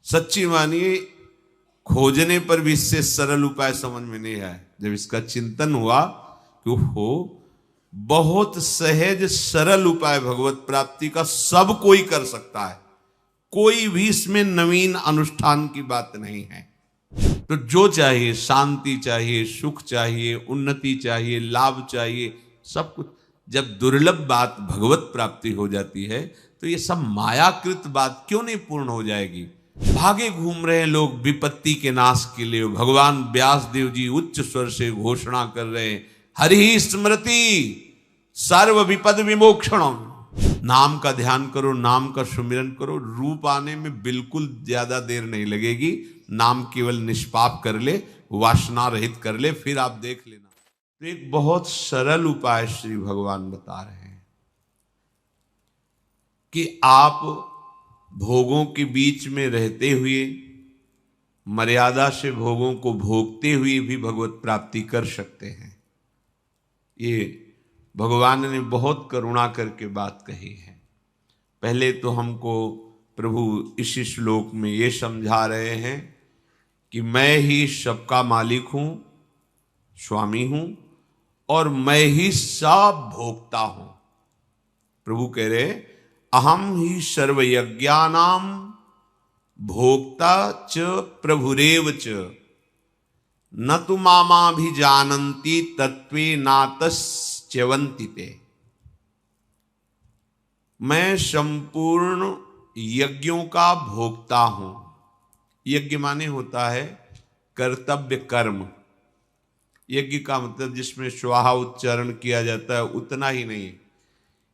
सच्ची मानिए, खोजने पर भी इससे सरल उपाय समझ में नहीं आया। जब इसका चिंतन हुआ कि हो बहुत सहज सरल उपाय भगवत प्राप्ति का सब कोई कर सकता है, कोई भी इसमें नवीन अनुष्ठान की बात नहीं है। तो जो चाहिए, शांति चाहिए, सुख चाहिए, उन्नति चाहिए, लाभ चाहिए, सब कुछ। जब दुर्लभ बात भगवत प्राप्ति हो जाती है तो ये सब मायाकृत बात क्यों नहीं पूर्ण हो जाएगी। भागे घूम रहे हैं लोग विपत्ति के नाश के लिए। भगवान व्यास देव जी उच्च स्वर से घोषणा कर रहे हैं, हरि स्मृति सर्व विपद विमोक्षणम। नाम का ध्यान करो, नाम का सुमिरन करो, रूप आने में बिल्कुल ज्यादा देर नहीं लगेगी। नाम केवल निष्पाप कर ले, वासना रहित कर ले, फिर आप देख लेना। तो एक बहुत सरल उपाय श्री भगवान बता रहे हैं कि आप भोगों के बीच में रहते हुए, मर्यादा से भोगों को भोगते हुए भी भगवत प्राप्ति कर सकते हैं। ये भगवान ने बहुत करुणा करके बात कही है। पहले तो हमको प्रभु इस श्लोक में ये समझा रहे हैं कि मैं ही सबका मालिक हूं, स्वामी हूं, और मैं ही सब भोगता हूं। प्रभु कह रहे, अहम ही सर्वयज्ञानाम भोक्ता च प्रभुरेव च न तु मामा भी जानन्ति तत्वे नातश्च्यवन्ति ते। मैं संपूर्ण यज्ञों का भोक्ता हूं। यज्ञ माने होता है कर्तव्य कर्म। यज्ञ का मतलब जिसमें स्वाहा उच्चारण किया जाता है उतना ही नहीं।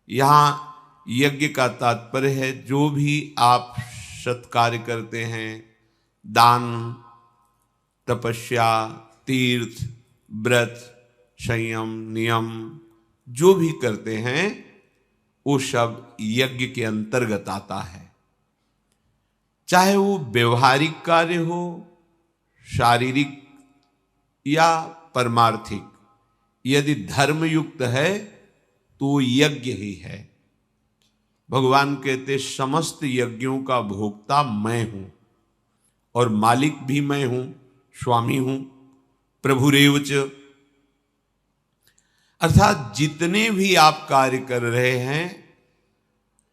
यहां यज्ञ का तात्पर्य है जो भी आप सत्कार्य करते हैं, दान, तपस्या, तीर्थ, व्रत, संयम, नियम, जो भी करते हैं वो सब यज्ञ के अंतर्गत आता है। चाहे वो व्यवहारिक कार्य हो, शारीरिक या परमार्थिक, यदि धर्मयुक्त है तो यज्ञ ही है। भगवान कहते समस्त यज्ञों का भोक्ता मैं हूं और मालिक भी मैं हूं, स्वामी हूं, प्रभुरेव च। अर्थात जितने भी आप कार्य कर रहे हैं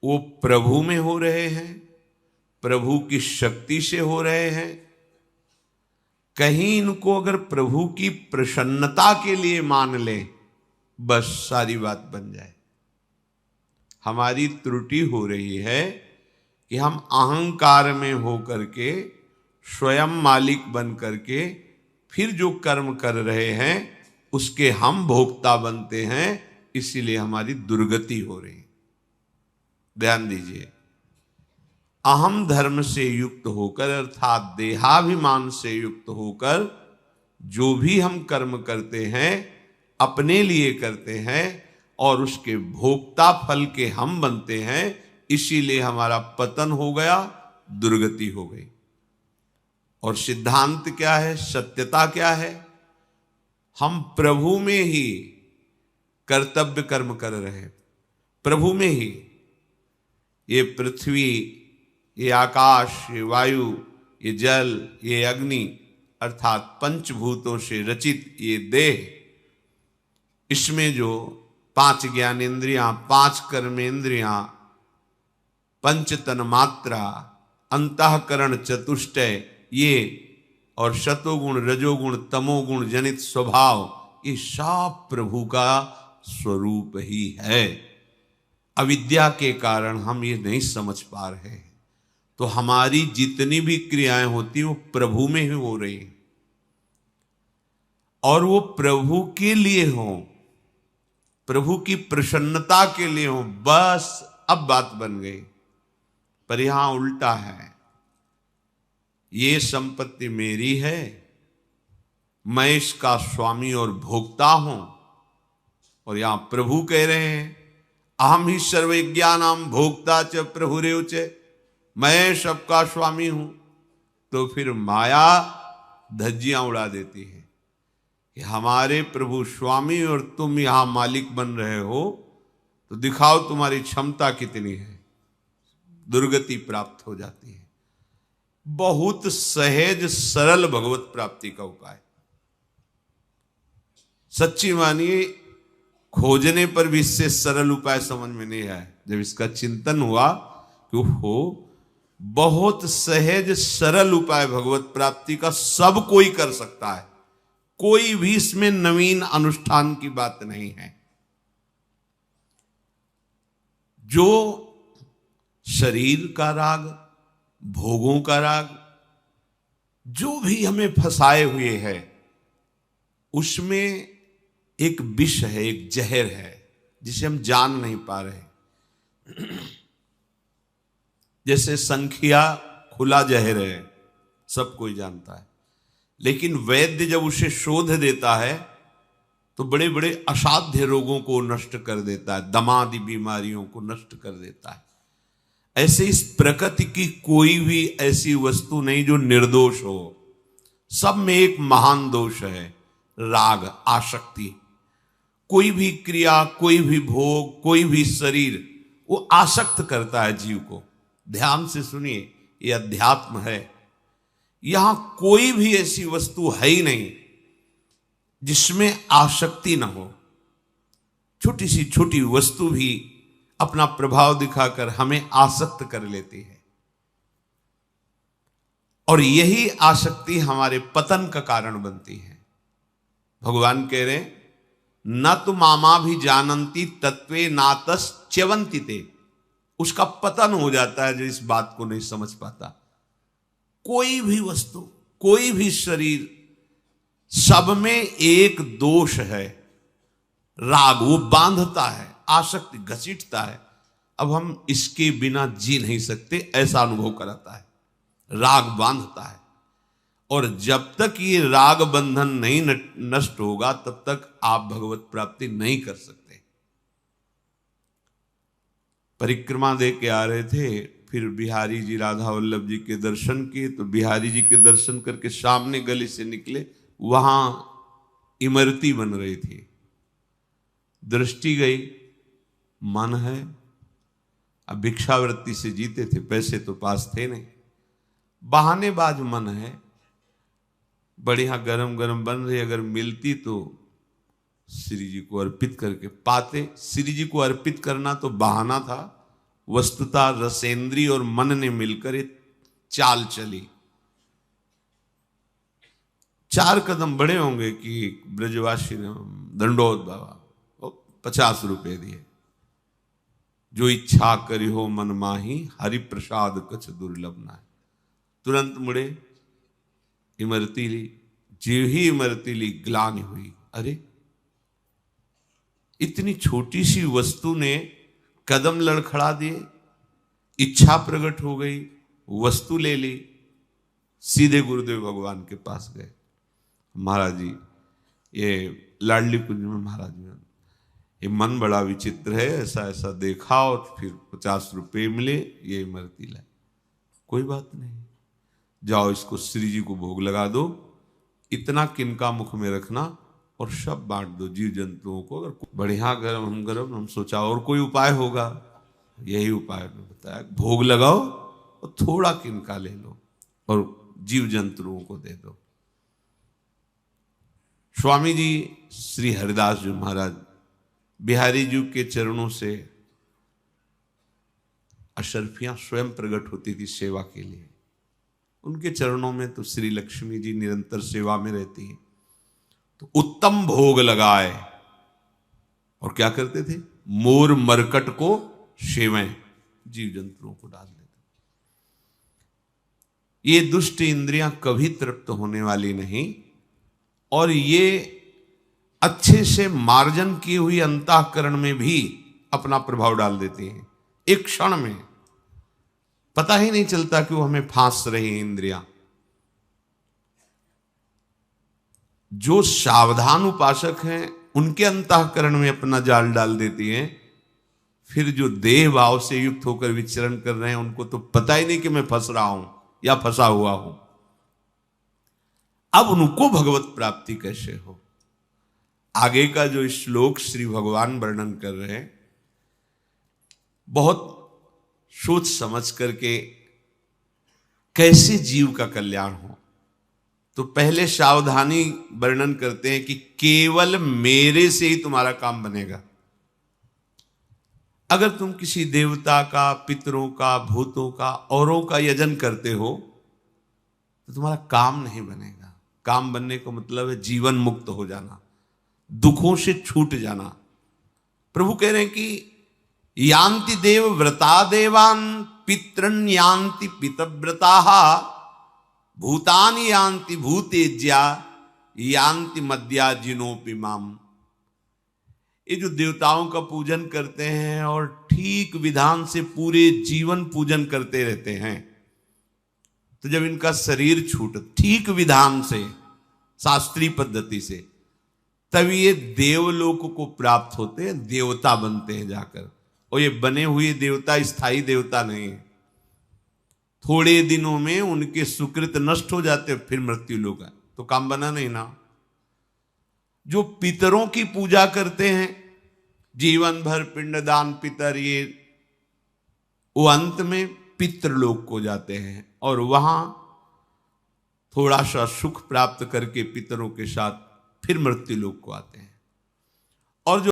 वो प्रभु में हो रहे हैं, प्रभु की शक्ति से हो रहे हैं। कहीं इनको अगर प्रभु की प्रसन्नता के लिए मान ले, बस सारी बात बन जाए। हमारी त्रुटि हो रही है कि हम अहंकार में हो करके, स्वयं मालिक बन करके फिर जो कर्म कर रहे हैं उसके हम भोक्ता बनते हैं, इसीलिए हमारी दुर्गति हो रही। ध्यान दीजिए, अहम धर्म से युक्त होकर अर्थात देहाभिमान से युक्त होकर जो भी हम कर्म करते हैं अपने लिए करते हैं और उसके भोक्ता फल के हम बनते हैं, इसीलिए हमारा पतन हो गया, दुर्गति हो गई। और सिद्धांत क्या है, सत्यता क्या है? हम प्रभु में ही कर्तव्य कर्म कर रहे हैं, प्रभु में ही। ये पृथ्वी, ये आकाश, ये वायु, ये जल, ये अग्नि अर्थात पंचभूतों से रचित ये देह, इसमें जो 5 ज्ञानेन्द्रियां, 5 कर्मेंद्रियां, पंच तन्मात्रा, अंतःकरण चतुष्टय, ये और शतोगुण, रजोगुण, तमोगुण जनित स्वभाव, ये सब प्रभु का स्वरूप ही है। अविद्या के कारण हम ये नहीं समझ पा रहे हैं, तो हमारी जितनी भी क्रियाएं होती हैं वो प्रभु में ही हो रही हैं और वो प्रभु के लिए हो, प्रभु की प्रसन्नता के लिए हो, बस अब बात बन गई। पर यहां उल्टा है, ये संपत्ति मेरी है, मैं इसका स्वामी और भोक्ता हूं। और यहां प्रभु कह रहे हैं, अहम ही सर्वज्ञानाम भोक्ता च प्रभुरेव च, मैं सबका स्वामी हूं। तो फिर माया धज्जियां उड़ा देती है कि हमारे प्रभु स्वामी और तुम यहां मालिक बन रहे हो, तो दिखाओ तुम्हारी क्षमता कितनी है। दुर्गति प्राप्त हो जाती है। बहुत सहज सरल भगवत प्राप्ति का उपाय। सच्ची मानिए, खोजने पर भी इससे सरल उपाय समझ में नहीं आया। जब इसका चिंतन हुआ कि हो बहुत सहज सरल उपाय भगवत प्राप्ति का, सब कोई कर सकता है, कोई भी इसमें नवीन अनुष्ठान की बात नहीं है। जो शरीर का राग, भोगों का राग, जो भी हमें फंसाए हुए है, उसमें एक विष है, एक जहर है, जिसे हम जान नहीं पा रहे। जैसे संख्या खुला जहर है, सब कोई जानता है, लेकिन वैद्य जब उसे शोध देता है तो बड़े बड़े असाध्य रोगों को नष्ट कर देता है, दमादी बीमारियों को नष्ट कर देता है। ऐसे इस प्रकृति की कोई भी ऐसी वस्तु नहीं जो निर्दोष हो। सब में एक महान दोष है, राग, आसक्ति। कोई भी क्रिया, कोई भी भोग, कोई भी शरीर, वो आसक्त करता है जीव को। ध्यान से सुनिए, ये अध्यात्म है। यहां कोई भी ऐसी वस्तु है ही नहीं जिसमें आसक्ति ना हो। छोटी सी छोटी वस्तु भी अपना प्रभाव दिखाकर हमें आसक्त कर लेती है, और यही आसक्ति हमारे पतन का कारण बनती है। भगवान कह रहे, न तो मामा भी जानंती तत्वे नातस च्यवंती ते। उसका पतन हो जाता है जो इस बात को नहीं समझ पाता। कोई भी वस्तु, कोई भी शरीर, सब में एक दोष है, राग। वो बांधता है, आसक्ति घसीटता है। अब हम इसके बिना जी नहीं सकते, ऐसा अनुभव कराता है। राग बांधता है, और जब तक ये राग बंधन नहीं नष्ट होगा तब तक आप भगवत प्राप्ति नहीं कर सकते। परिक्रमा दे के आ रहे थे, फिर बिहारी जी, राधा वल्लभ जी के दर्शन किए, तो बिहारी जी के दर्शन करके सामने गली से निकले, वहां इमरती बन रही थी। दृष्टि गई, मन है। अब भिक्षावृत्ति से जीते थे, पैसे तो पास थे नहीं, बहानेबाज मन है। बढ़िया गरम गरम बन रही, अगर मिलती तो श्री जी को अर्पित करके पाते। श्री जी को अर्पित करना तो बहाना था, वस्तुतः रसेंद्री और मन ने मिलकर एक चाल चली। 4 कदम बड़े होंगे कि ब्रजवासी ने दंडोत बाबा 50 रुपए दिए। जो इच्छा करी हो मन माही, हरि प्रसाद कछ दुर्लभ ना है। तुरंत मुड़े, इमरती ली। जो ही इमरती ली, ग्लानि हुई, अरे इतनी छोटी सी वस्तु ने कदम लड़खड़ा दिए, इच्छा प्रकट हो गई, वस्तु ले ली। सीधे गुरुदेव भगवान के पास गए। महाराज जी, ये लाडली कुंज में महाराज जी, ये मन बड़ा विचित्र है, ऐसा ऐसा देखा और फिर 50 रुपये मिले, ये इमरती लाए। कोई बात नहीं, जाओ इसको श्री जी को भोग लगा दो, इतना किनका मुख में रखना और सब बांट दो जीव जंतुओं को। अगर बढ़िया गरम हम सोचा और कोई उपाय होगा, यही उपाय बताया, भोग लगाओ और थोड़ा किनका ले लो और जीव जंतुओं को दे दो। स्वामी जी श्री हरिदास जी महाराज बिहारी जी के चरणों से अशर्फियां स्वयं प्रकट होती थी सेवा के लिए। उनके चरणों में तो श्री लक्ष्मी जी निरंतर सेवा में रहती है। तो उत्तम भोग लगाए और क्या करते थे, मोर मरकट को सेवें, जीव जंतुओं को डाल देते। ये दुष्ट इंद्रियां कभी तृप्त होने वाली नहीं, और ये अच्छे से मार्जन की हुई अंतःकरण में भी अपना प्रभाव डाल देती हैं। एक क्षण में पता ही नहीं चलता कि वो हमें फांस रही इंद्रियां। जो सावधान उपासक हैं उनके अंतःकरण में अपना जाल डाल देती हैं। फिर जो देह भाव से युक्त होकर विचरण कर रहे हैं उनको तो पता ही नहीं कि मैं फंस रहा हूं या फंसा हुआ हूं। अब उनको भगवत प्राप्ति कैसे हो, आगे का जो श्लोक श्री भगवान वर्णन कर रहे हैं, बहुत सोच समझ करके कैसे जीव का कल्याण हो। तो पहले सावधानी वर्णन करते हैं कि केवल मेरे से ही तुम्हारा काम बनेगा। अगर तुम किसी देवता का, पितरों का, भूतों का, औरों का यजन करते हो तो तुम्हारा काम नहीं बनेगा। काम बनने का मतलब है जीवन मुक्त हो जाना, दुखों से छूट जाना। प्रभु कह रहे हैं कि यान्ति देव व्रता देवान पितृन यान्ति पितव्रता भूतानि यान्ति भूतेज्या यान्ति मद्या जिनोपि माम। ये जो देवताओं का पूजन करते हैं और ठीक विधान से पूरे जीवन पूजन करते रहते हैं, तो जब इनका शरीर छूट ठीक विधान से, शास्त्रीय पद्धति से, तब ये देवलोक को प्राप्त होते हैं, देवता बनते हैं जाकर। और ये बने हुए देवता स्थायी देवता नहीं है। थोड़े दिनों में उनके सुकृत नष्ट हो जाते, फिर मृत्यु लोग है, तो काम बना नहीं ना। जो पितरों की पूजा करते हैं, जीवन भर पिंडदान पितर, ये वो अंत में पितृलोक को जाते हैं और वहां थोड़ा सा सुख प्राप्त करके पितरों के साथ फिर मृत्यु लोक को आते हैं। और जो